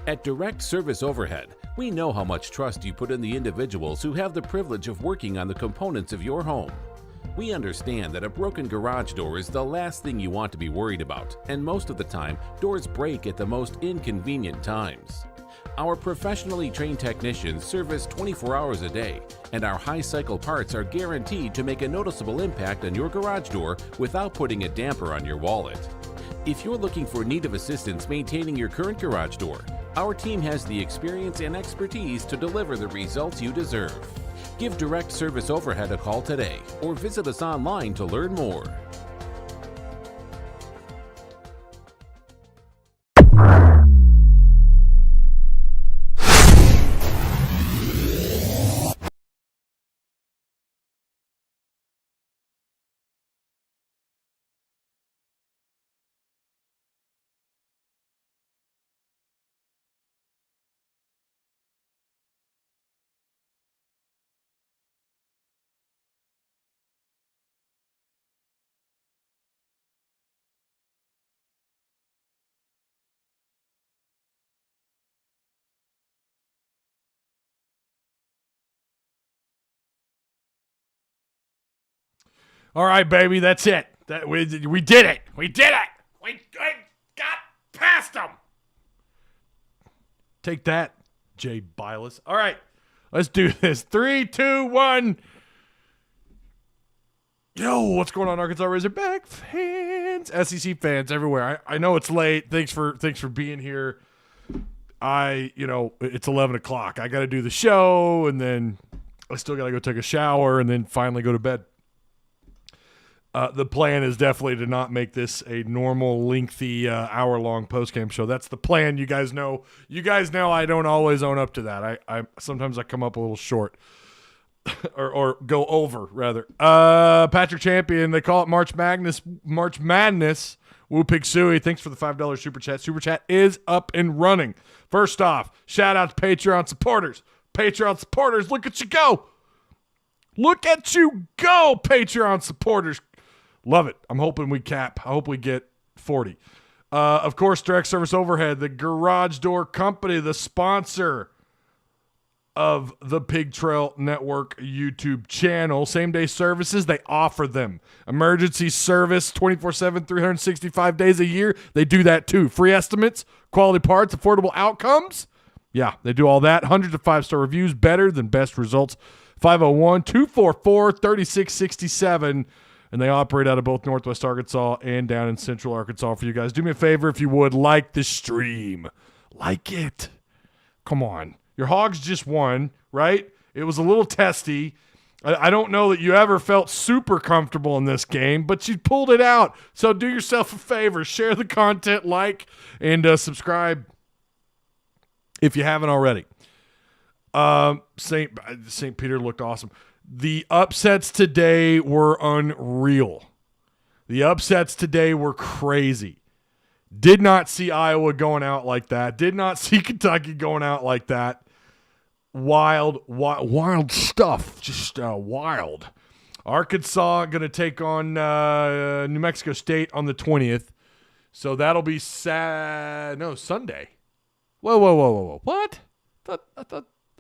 At Direct Service Overhead, we know how much trust you put in the individuals who have the privilege of working on the components of your home. We understand that a broken garage door is the last thing you want to be worried about, and most of the time, doors break at the most inconvenient times. Our professionally trained technicians service 24 hours a day, and our high-cycle parts are guaranteed to make a noticeable impact on your garage door without putting a damper on your wallet. If you're looking for need of assistance maintaining your current garage door, our team has the experience and expertise to deliver the results you deserve. Give Direct Service Overhead a call today or visit us online to learn more. All right, baby, that's it. We did it. We did it. We got past them. Take that, Jay Bilas. All right, let's do this. 3, 2, 1. Yo, what's going on, Arkansas Razorback fans, SEC fans everywhere? I know it's late. Thanks for being here. It's 11 o'clock. I got to do the show, and then I still got to go take a shower, and then finally go to bed. The plan is definitely to not make this a normal, lengthy, hour-long post-game show. That's the plan. You guys know I don't always own up to that. I sometimes I come up a little short, or go over rather. Patrick Champion, they call it March Madness. Woo Pig Suey, thanks for the $5 super chat. Super chat is up and running. First off, shout out to Patreon supporters. Patreon supporters, look at you go. Look at you go, Patreon supporters. Love it. I'm hoping we cap. I hope we get 40. Of course, Direct Service Overhead, the garage door company, the sponsor of the Pig Trail Network YouTube channel. Same-day services, they offer them. Emergency service, 24/7, 365 days a year. They do that too. Free estimates, quality parts, affordable outcomes. Yeah, they do all that. Hundreds of 5-star reviews, better than best results. 501-244-3667. And they operate out of both Northwest Arkansas and down in Central Arkansas for you guys. Do me a favor if you would, like the stream. Like it. Come on. Your Hogs just won, right? It was a little testy. I don't know that you ever felt super comfortable in this game, but you pulled it out. So do yourself a favor. Share the content, like, and subscribe if you haven't already. St. Peter looked awesome. The upsets today were unreal. The upsets today were crazy. Did not see Iowa going out like that. Did not see Kentucky going out like that. Wild stuff. Just wild. Arkansas going to take on New Mexico State on the 20th. So that'll be Sunday. Whoa. What? I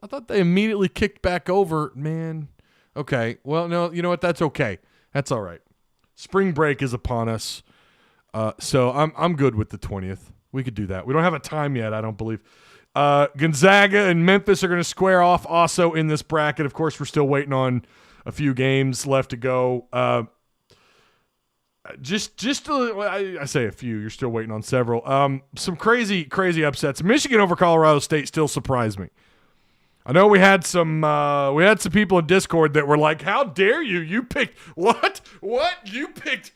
thought they immediately kicked back over, man. Okay. Well, no, you know what? That's okay. That's all right. Spring break is upon us. So I'm good with the 20th. We could do that. We don't have a time yet, I don't believe. Gonzaga and Memphis are going to square off also in this bracket. Of course, we're still waiting on a few games left to go. I say a few. You're still waiting on several. Some crazy upsets. Michigan over Colorado State still surprised me. I know we had some people in Discord that were like, "How dare you? You picked what? What? You picked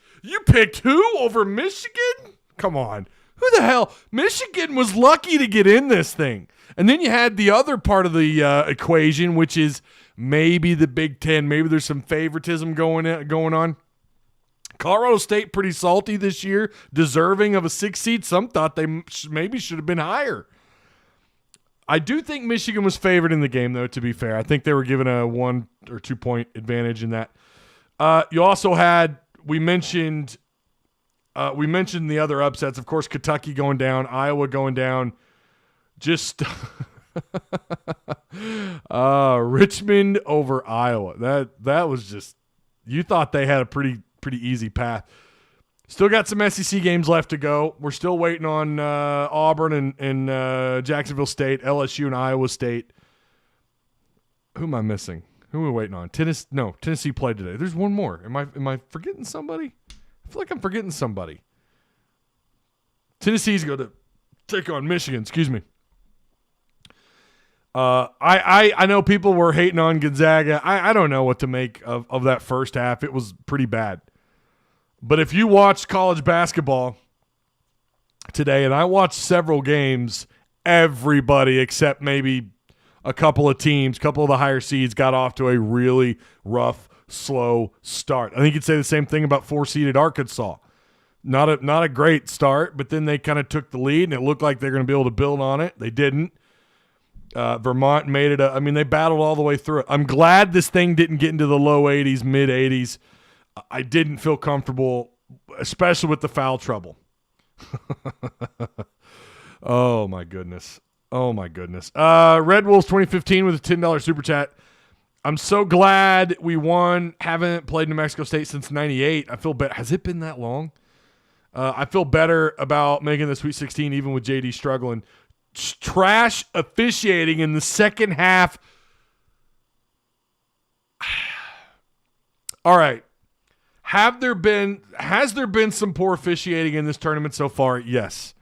who over Michigan? Come on. Who the hell? Michigan was lucky to get in this thing." And then you had the other part of the equation, which is maybe the Big Ten. Maybe there's some favoritism going on. Colorado State pretty salty this year, deserving of a 6 seed. Some thought they maybe should have been higher. I do think Michigan was favored in the game, though, to be fair. I think they were given a 1 or 2 point advantage in that. You also had, we mentioned the other upsets. Of course, Kentucky going down, Iowa going down, Just Richmond over Iowa. That was just, you thought they had a pretty easy path. Still got some SEC games left to go. We're still waiting on Auburn and Jacksonville State, LSU and Iowa State. Who am I missing? Who are we waiting on? Tennessee played today. There's one more. Am I forgetting somebody? I feel like I'm forgetting somebody. Tennessee's going to take on Michigan. Excuse me. I know people were hating on Gonzaga. I don't know what to make of that first half. It was pretty bad. But if you watched college basketball today, and I watched several games, everybody except maybe a couple of teams, a couple of the higher seeds got off to a really rough, slow start. I think you'd say the same thing about 4-seeded Arkansas. Not a great start, but then they kind of took the lead, and it looked like they're going to be able to build on it. They didn't. Vermont made it. They battled all the way through it. I'm glad this thing didn't get into the low 80s, mid 80s. I didn't feel comfortable, especially with the foul trouble. Oh, my goodness. Red Wolves 2015 with a $10 super chat. I'm so glad we won. Haven't played New Mexico State since 98. I feel better. Has it been that long? I feel better about making the Sweet 16 even with JD struggling. Trash officiating in the second half. All right. Has there been some poor officiating in this tournament so far? Yes.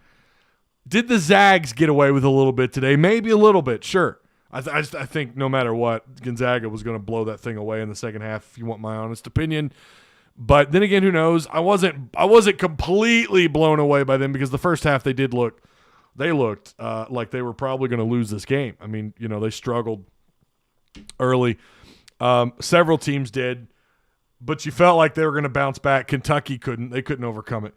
Did the Zags get away with a little bit today? Maybe a little bit, sure. I think no matter what, Gonzaga was going to blow that thing away in the second half, if you want my honest opinion. But then again, who knows? I wasn't completely blown away by them because the first half they looked like they were probably going to lose this game. They struggled early. Several teams did. But you felt like they were going to bounce back. Kentucky couldn't. They couldn't overcome it.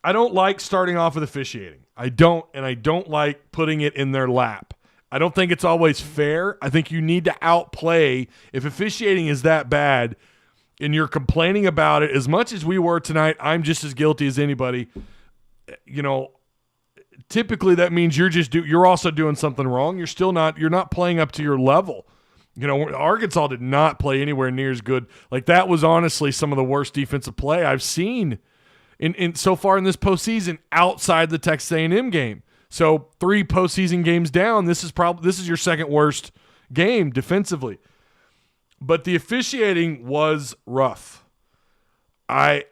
I don't like starting off with officiating. I don't like putting it in their lap. I don't think it's always fair. I think you need to outplay. If officiating is that bad and you're complaining about it as much as we were tonight, I'm just as guilty as anybody. Typically that means you're also doing something wrong. You're not playing up to your level. Arkansas did not play anywhere near as good. Like, that was honestly some of the worst defensive play I've seen in so far in this postseason outside the Texas A&M game. So 3 postseason games down, this is your second worst game defensively. But the officiating was rough. I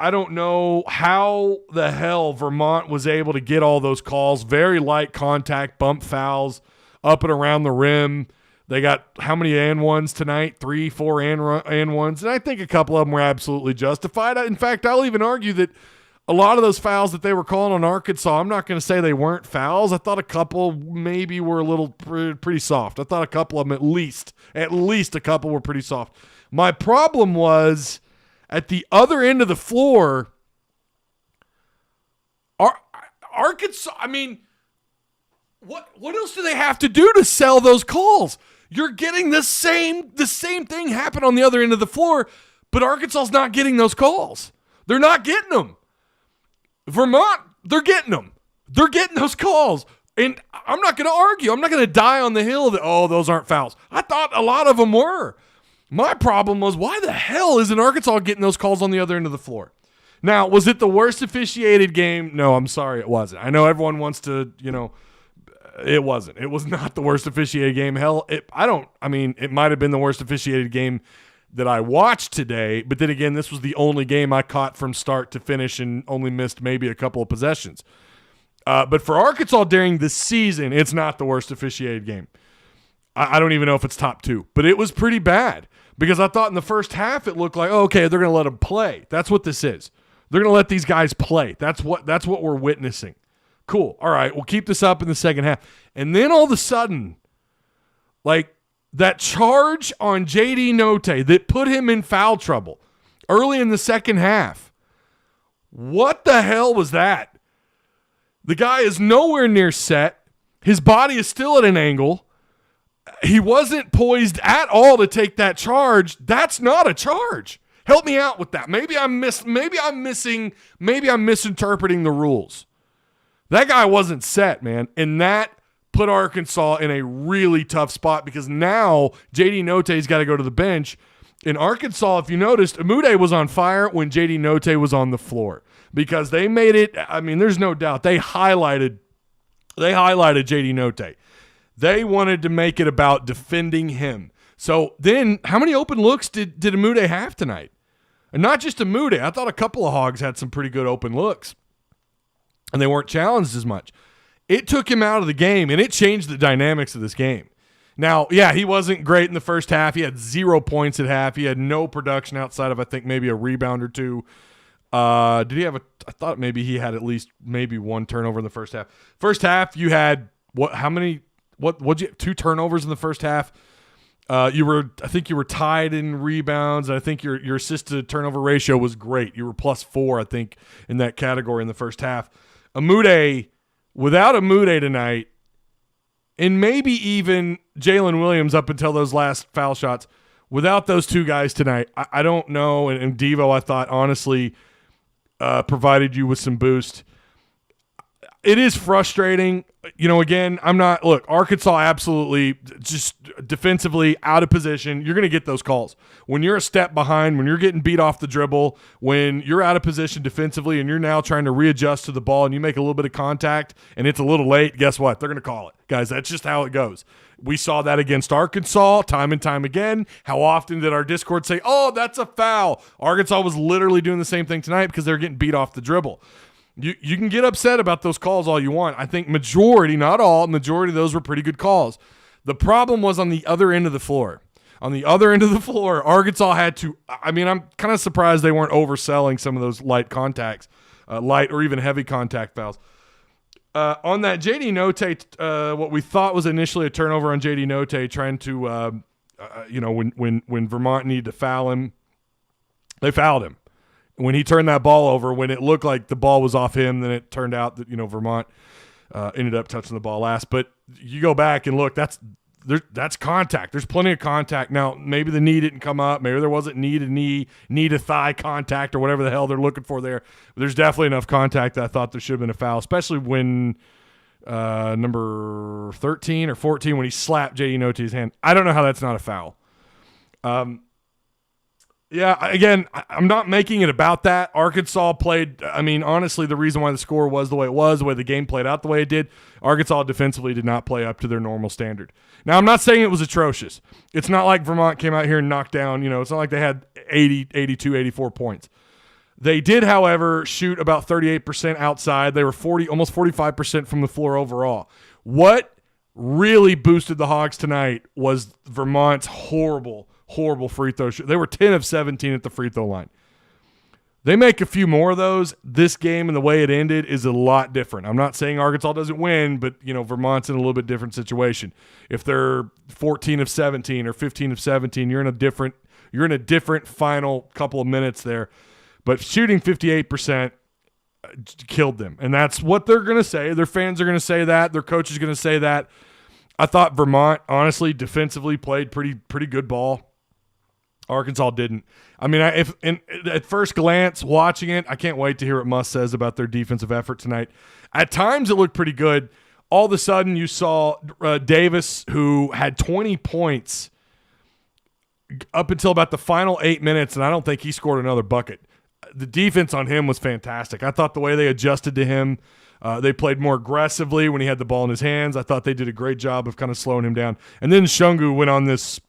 don't know how the hell Vermont was able to get all those calls. Very light contact, bump fouls, up and around the rim. They got how many and ones tonight? 3, 4 and ones. And I think a couple of them were absolutely justified. In fact, I'll even argue that a lot of those fouls that they were calling on Arkansas, I'm not going to say they weren't fouls. I thought a couple maybe were a little pretty soft. I thought a couple of them at least a couple were pretty soft. My problem was at the other end of the floor, Arkansas, what else do they have to do to sell those calls? You're getting the same thing happen on the other end of the floor, but Arkansas's not getting those calls. They're not getting them. Vermont, they're getting them. They're getting those calls. And I'm not going to argue. I'm not going to die on the hill that, those aren't fouls. I thought a lot of them were. My problem was, why the hell isn't Arkansas getting those calls on the other end of the floor? Now, was it the worst officiated game? No, I'm sorry, it wasn't. I know everyone wants to, it wasn't. It was not the worst officiated game. Hell, it might have been the worst officiated game that I watched today, but then again, this was the only game I caught from start to finish and only missed maybe a couple of possessions. But for Arkansas during the season, it's not the worst officiated game. I don't even know if it's top 2, but it was pretty bad because I thought in the first half it looked like, okay, they're going to let them play. That's what this is. They're going to let these guys play. That's what we're witnessing. Cool. All right, we'll keep this up in the second half. And then all of a sudden, like that charge on JD Notte that put him in foul trouble early in the second half. What the hell was that? The guy is nowhere near set. His body is still at an angle. He wasn't poised at all to take that charge. That's not a charge. Help me out with that. Maybe I'm misinterpreting the rules. That guy wasn't set, man. And that put Arkansas in a really tough spot because now J.D. Notae's got to go to the bench. In Arkansas, if you noticed, Amude was on fire when J.D. Notae was on the floor because they made it. I mean, there's no doubt. They highlighted J.D. Notae. They wanted to make it about defending him. So then how many open looks did Amude have tonight? And not just Amude. I thought a couple of Hogs had some pretty good open looks. And they weren't challenged as much. It took him out of the game, and it changed the dynamics of this game. Now, yeah, he wasn't great in the first half. He had 0 points at half. He had no production outside of, I think, maybe a rebound or two. Did he have I thought maybe he had at least maybe one turnover in the first half. First half, you had, what'd you have, 2 turnovers in the first half? I think you were tied in rebounds. I think your assist to turnover ratio was great. You were +4, I think, in that category in the first half. Without Amude tonight, and maybe even Jalen Williams up until those last foul shots, without those two guys tonight, I don't know. And Devo, I thought, honestly, provided you with some boost. It is frustrating. Again, Arkansas absolutely just defensively out of position. You're going to get those calls. When you're a step behind, when you're getting beat off the dribble, when you're out of position defensively and you're now trying to readjust to the ball and you make a little bit of contact and it's a little late, guess what? They're going to call it. Guys, that's just how it goes. We saw that against Arkansas time and time again. How often did our Discord say, oh, that's a foul? Arkansas was literally doing the same thing tonight because they're getting beat off the dribble. You can get upset about those calls all you want. I think majority, not all, majority of those were pretty good calls. The problem was on the other end of the floor. On the other end of the floor, Arkansas had to – I'm kind of surprised they weren't overselling some of those light contacts, light or even heavy contact fouls. On that J.D. Notae, what we thought was initially a turnover on J.D. Notae trying to when Vermont needed to foul him, they fouled him. When he turned that ball over, when it looked like the ball was off him, then it turned out that Vermont ended up touching the ball last. But you go back and look, that's contact. There's plenty of contact. Now, maybe the knee didn't come up. Maybe there wasn't knee to thigh contact or whatever the hell they're looking for there. But there's definitely enough contact that I thought there should have been a foul, especially when number 13 or 14 when he slapped J.D. Notae's hand. I don't know how that's not a foul. Yeah, again, I'm not making it about that. Arkansas played, honestly, the reason why the score was the way it was, the way the game played out the way it did, Arkansas defensively did not play up to their normal standard. Now, I'm not saying it was atrocious. It's not like Vermont came out here and knocked down, it's not like they had 80, 82, 84 points. They did, however, shoot about 38% outside. They were almost 45% from the floor overall. What really boosted the Hogs tonight was Vermont's horrible free throw shoot. They were 10 of 17 at the free throw line. They make a few more of those. This game and the way it ended is a lot different. I'm not saying Arkansas doesn't win, but Vermont's in a little bit different situation. If they're 14 of 17 or 15 of 17, you're in a different final couple of minutes there. But shooting 58% killed them. And that's what they're going to say. Their fans are going to say that. Their coach is going to say that. I thought Vermont, honestly, defensively played pretty good ball. Arkansas didn't. At first glance, watching it, I can't wait to hear what Muss says about their defensive effort tonight. At times, it looked pretty good. All of a sudden, you saw Davis, who had 20 points up until about the final 8 minutes, and I don't think he scored another bucket. The defense on him was fantastic. I thought the way they adjusted to him, they played more aggressively when he had the ball in his hands. I thought they did a great job of kind of slowing him down. And then Shungu went on this.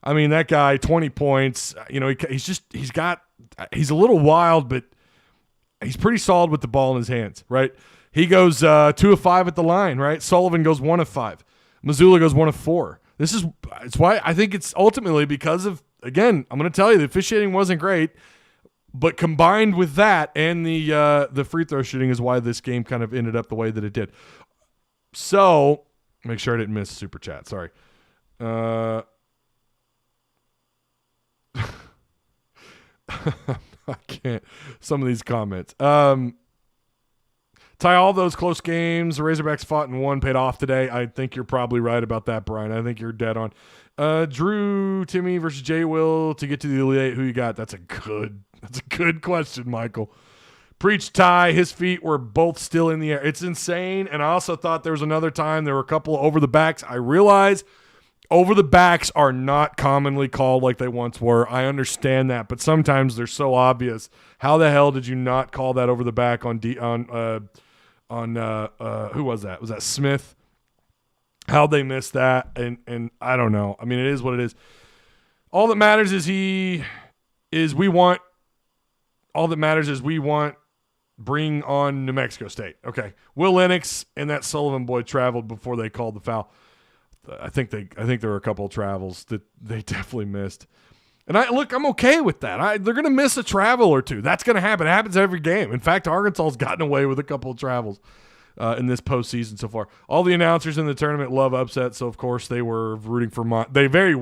That guy, 20 points. He's a little wild, but he's pretty solid with the ball in his hands, right? He goes 2 of 5 at the line, right? Sullivan goes 1 of 5. Missoula goes 1 of 4. It's why I think it's ultimately because of, again, I'm going to tell you, the officiating wasn't great, but combined with that and the free throw shooting is why this game kind of ended up the way that it did. So, make sure I didn't miss super chat. Sorry. I can't. Some of these comments. Ty, all those close games, the Razorbacks fought and won, paid off today. I think you're probably right about that, Brian. I think you're dead on. Drew, Timmy versus Jay Will to get to the Elite Eight. Who you got? That's a good question, Michael. Preach Ty. His feet were both still in the air. It's insane. And I also thought there was another time there were a couple of over the backs. I realize over the backs are not commonly called like they once were. I understand that, but sometimes they're so obvious. How the hell did you not call that over the back on who was that? Was that Smith? How'd they miss that? And I don't know. I mean, it is what it is. All that matters is we want bring on New Mexico State. Okay. Will Lennox and that Sullivan boy traveled before they called the foul. I think there were a couple of travels that they definitely missed. And I'm okay with that. They're going to miss a travel or two. That's going to happen. It happens every game. In fact, Arkansas's gotten away with a couple of travels in this postseason so far. All the announcers in the tournament love upsets, so of course they were rooting for Vermont. They very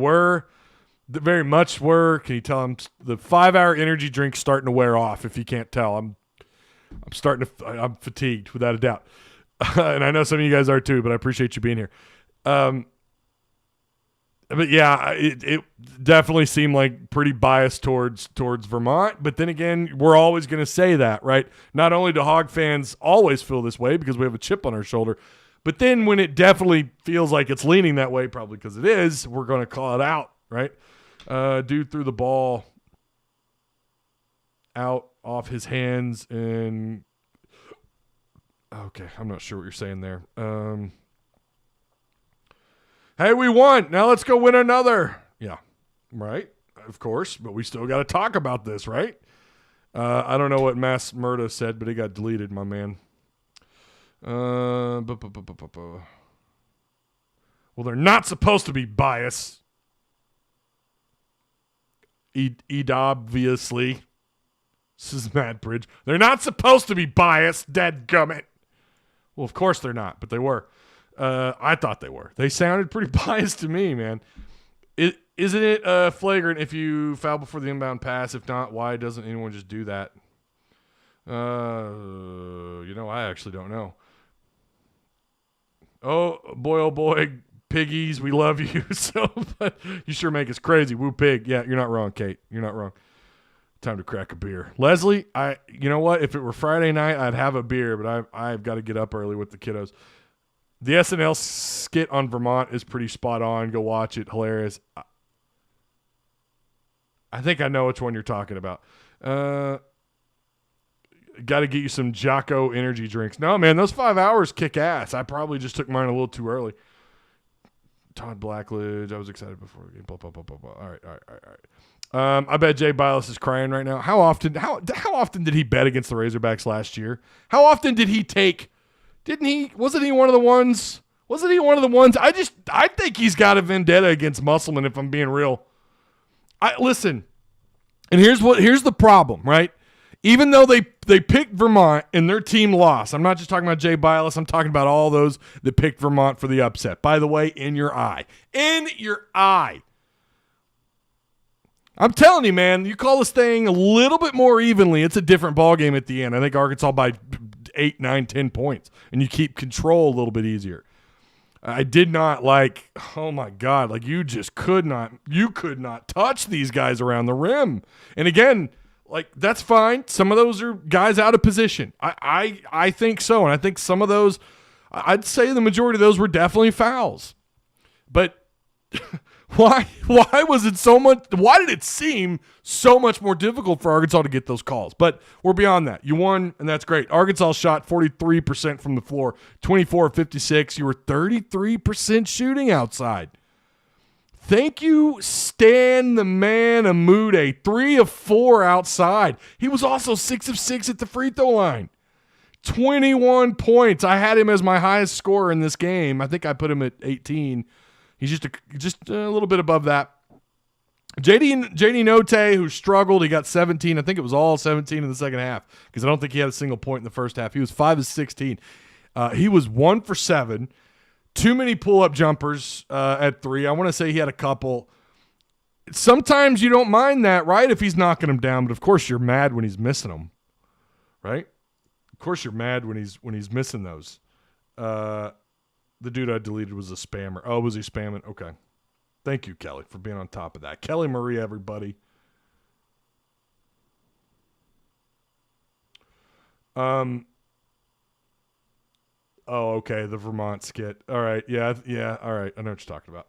much were. Can you tell them the 5-hour energy drink's starting to wear off? If you can't tell, I'm fatigued without a doubt, and I know some of you guys are too. But I appreciate you being here. But yeah, it definitely seemed like pretty biased towards Vermont. But then again, we're always going to say that, right? Not only do Hog fans always feel this way because we have a chip on our shoulder, but then when it definitely feels like it's leaning that way, probably because it is, we're going to call it out, right? Dude threw the ball out off his hands and okay, I'm not sure what you're saying there. Hey, we won. Now let's go win another. Yeah, right. Of course, but we still got to talk about this, right? I don't know what Mass Murda said, but it got deleted, my man. Well, they're not supposed to be biased. Obviously. This is Matt Bridge. They're not supposed to be biased, dadgummit. Well, of course they're not, but they were. I thought they were. They sounded pretty biased to me, man. Isn't it flagrant if you foul before the inbound pass? If not, why doesn't anyone just do that? I actually don't know. Oh boy, piggies, we love you. So, but you sure make us crazy. Woo pig. Yeah, you're not wrong, Kate. You're not wrong. Time to crack a beer. Leslie, you know what? If it were Friday night, I'd have a beer, but I've got to get up early with the kiddos. The SNL skit on Vermont is pretty spot on. Go watch it. Hilarious. I think I know which one you're talking about. Got to get you some Jocko energy drinks. No, man, those 5 hours kick ass. I probably just took mine a little too early. Todd Blackledge. I was excited before the game. Blah, blah, blah, blah, blah. All right. I bet Jay Bilas is crying right now. How often did he bet against the Razorbacks last year? How often did he take? Wasn't he one of the ones? I think he's got a vendetta against Musselman, if I'm being real. Listen, and here's the problem, right? Even though they picked Vermont and their team lost, I'm not just talking about Jay Bilas, I'm talking about all those that picked Vermont for the upset. By the way, in your eye. I'm telling you, man, you call this thing a little bit more evenly, it's a different ballgame at the end. I think Arkansas by 8, 9, 10 points, and you keep control a little bit easier. I did not oh my God, you could not touch these guys around the rim. And again, that's fine. Some of those are guys out of position. I think so, and I think some of those, I'd say the majority of those were definitely fouls. But why was it so much? Why did it seem so much more difficult for Arkansas to get those calls? But we're beyond that. You won, and that's great. Arkansas shot 43% from the floor, 24 of 56. You were 33% shooting outside. Thank you, Stan the Man Amude, 3 of 4 outside. He was also 6 of 6 at the free throw line. 21 points. I had him as my highest scorer in this game. I think I put him at 18. He's just a little bit above that. JD Note, who struggled, he got 17. I think it was all 17 in the second half because I don't think he had a single point in the first half. He was 5 of 16. He was 1 for 7. Too many pull-up jumpers at 3. I want to say he had a couple. Sometimes you don't mind that, right, if he's knocking them down, but of course you're mad when he's missing them, right? Of course you're mad when he's missing those. The dude I deleted was a spammer. Oh, was he spamming? Okay. Thank you, Kelly, for being on top of that. Kelly Marie, everybody. Oh, okay, the Vermont skit. All right, yeah, all right. I know what you're talking about.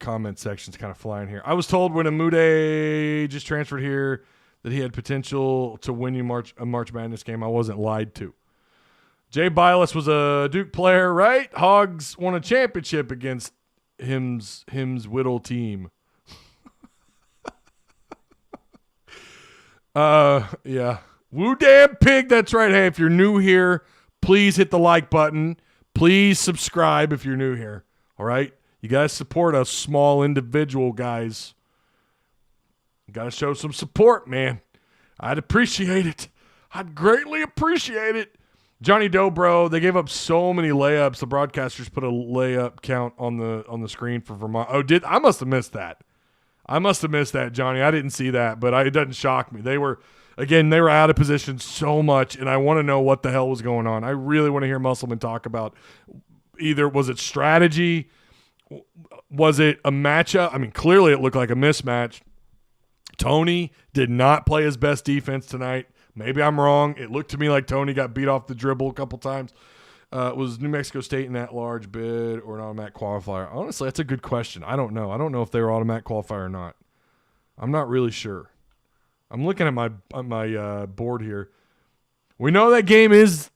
Comment section's kind of flying here. I was told when Amude just transferred here that he had potential to win you a March Madness game. I wasn't lied to. Jay Bilas was a Duke player, right? Hogs won a championship against Him's Whittle team. Yeah. Woo damn pig, that's right. Hey, if you're new here, please hit the like button. Please subscribe if you're new here. All right? You guys support us small individual guys. You got to show some support, man. I'd appreciate it. I'd greatly appreciate it. Johnny Dobro, they gave up so many layups. The broadcasters put a layup count on the screen for Vermont. Oh, I must have missed that. Johnny. I didn't see that, but it doesn't shock me. They were out of position so much, and I want to know what the hell was going on. I really want to hear Musselman talk about either was it strategy, was it a matchup? I mean, clearly it looked like a mismatch. Tony did not play his best defense tonight. Maybe I'm wrong. It looked to me like Tony got beat off the dribble a couple times. Was New Mexico State in that large bid or an automatic qualifier? Honestly, that's a good question. I don't know. I don't know if they were automatic qualifier or not. I'm not really sure. I'm looking at my board here. We know that game is,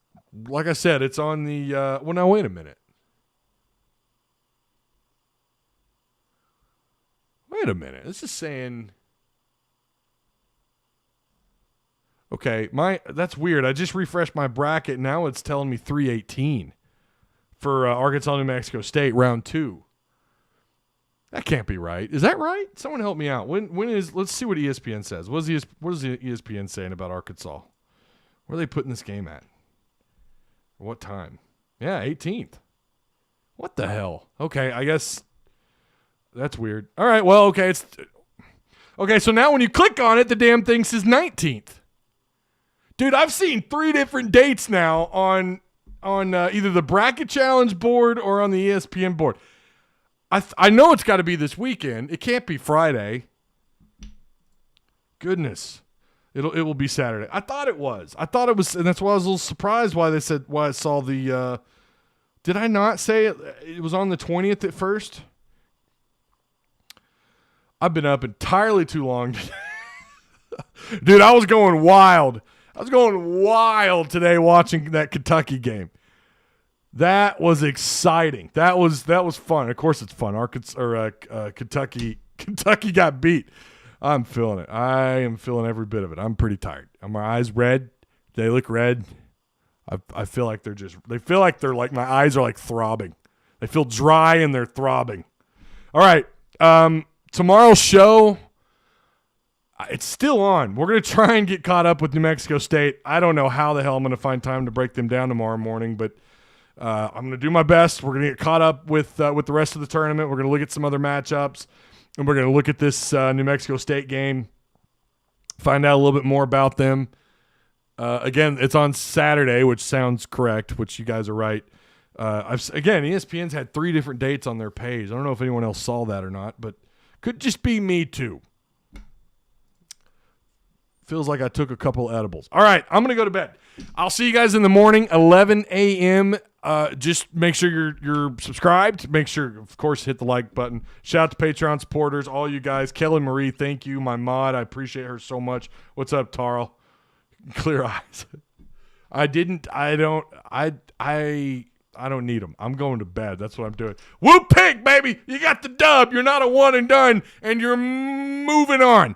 like I said, it's on the well, now, wait a minute. This is saying... Okay, that's weird. I just refreshed my bracket. Now it's telling me 318 for Arkansas, New Mexico State, round 2. That can't be right. Is that right? Someone help me out. When is? Let's see what ESPN says. What is the ESPN saying about Arkansas? Where are they putting this game at? What time? Yeah, 18th. What the hell? Okay, I guess that's weird. All right, well, okay, so now when you click on it, the damn thing says 19th. Dude, I've seen 3 different dates now on either the Bracket Challenge board or on the ESPN board. I know it's got to be this weekend. It can't be Friday. Goodness. It will be Saturday. I thought it was, and that's why I was a little surprised why I saw the did I not say it was on the 20th at first? I've been up entirely too long today. Dude, I was going wild. Today watching that Kentucky game. That was exciting. That was fun. Of course it's fun. Kentucky got beat. I'm feeling it. I am feeling every bit of it. I'm pretty tired. My eyes red. They look red. I feel like they're like my eyes are like throbbing. They feel dry and they're throbbing. All right. Tomorrow's show, it's still on. We're going to try and get caught up with New Mexico State. I don't know how the hell I'm going to find time to break them down tomorrow morning, but I'm going to do my best. We're going to get caught up with the rest of the tournament. We're going to look at some other matchups, and we're going to look at this New Mexico State game, find out a little bit more about them. Again, it's on Saturday, which sounds correct, which you guys are right. ESPN's had 3 different dates on their page. I don't know if anyone else saw that or not, but could just be me too. Feels like I took a couple edibles. All right, I'm going to go to bed. I'll see you guys in the morning, 11 a.m. Just make sure you're subscribed. Make sure, of course, hit the like button. Shout out to Patreon supporters, all you guys. Kelly Marie, thank you. My mod, I appreciate her so much. What's up, Tarl? Clear eyes. I don't need them. I'm going to bed. That's what I'm doing. Woo pig, baby. You got the dub. You're not a one and done, and you're moving on.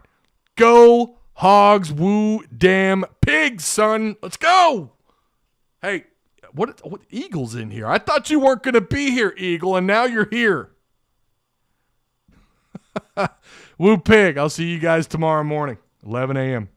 Go Hogs, woo damn pigs, son. Let's go. Hey, what Eagle's in here? I thought you weren't going to be here, Eagle, and now you're here. Woo pig. I'll see you guys tomorrow morning, 11 a.m.